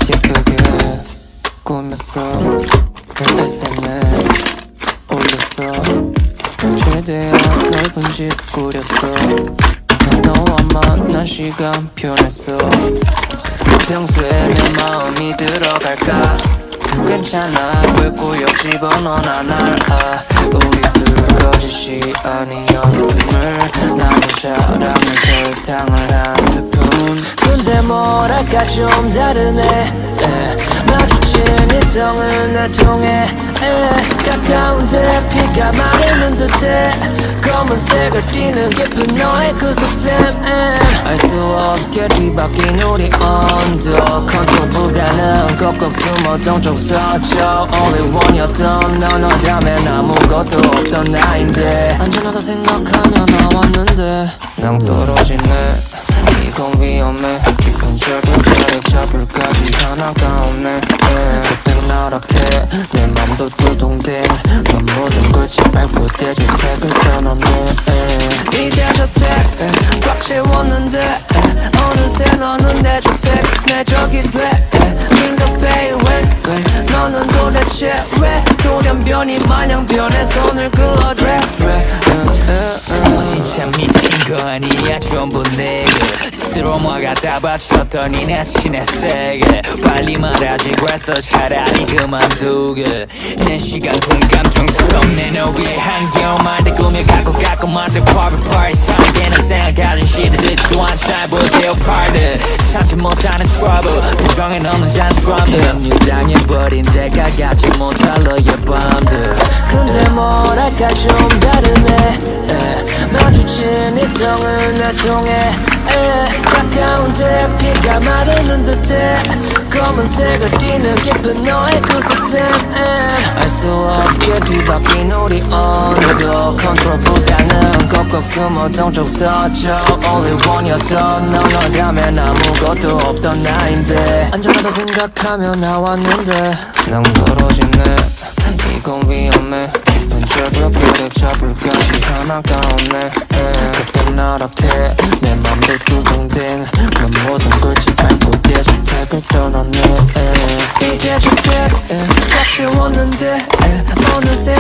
예쁘게 꾸몄어. SNS 올렸어. 최대한 넓은 집 꾸렸어. 너와 만난 시간 편했어. 평소에 내 마음이 들어갈까. 괜찮아 왜 꾸역 집어넣어놔 날. 우리 둘 거짓이 아니었음을. 나는 사랑을 설탕을 한 스푼. 근데 뭐랄까 좀 다르네. 마주친 이성은 날 통해. 가까운데 피가 마르는 듯해. 검은색을 띠는 예쁜 너의 그 속셈. 알 수 없게 뒤바뀐 우리 언더. 컨트롤 불가능 꼭꼭 숨어 동쪽 서쪽. Only one이었던 넌 너라면 아무것도 없던 나인데. 안전하다 생각하며 나왔는데 낭 떨어지네. 이건 위험해. 깊은 절벽에 잡을까지 하나가 없네. 흑백 나락해 내 맘도 두동댕. 넌 모든 걸 짓밟고 대저택을 떠났네. 이대저 택 꽉 채웠는데 어느새 너는 내 적색 내 적이 돼. 긴급해 왜 너는 도대체 왜 돌연변이 마냥 변해 손을 그어 drag. 너 진짜 미친 거 아니야 전부 내가 스스로 뭐가 다 바쳤더니 내 친해 세게. 빨리 말하지 그래서 차라리 그만두게. 내 시간 공감 정스럽네. 너 위해 한겨울만 내 꿈을 갖고 만든 party 상대는 생각하지 시대 듣지도 않아 잘 보세요 party. 참지 못하는 trouble 표정에 넣는 잔스럼들. 유당해버린 데가 가지 못할 너의 밤들. 근데 뭐랄까 좀 다르네. 마주친 이성은 날 통해. 가까운데 피가 마르는 듯해. 검은색을 띠는 예쁜 너의 그 속셈. 알 수 없게 뒤바뀐 우리 언더. 컨트롤 불가능 꼭꼭 숨어 동쪽 서쪽. Only one이었던 넌 너라면 아무것도 없던 나인데. 안전하다 생각하며 나왔는데 낭 떨어지네. 이건 위험해. 깊은 절벽에 잡을까지 하나가 없네. 흑백 나락해 내 맘도 두동댕. 넌 모든 걸 짓밟고 대저택을 떠났네. 이제 주택 꽉 채웠는데 어느새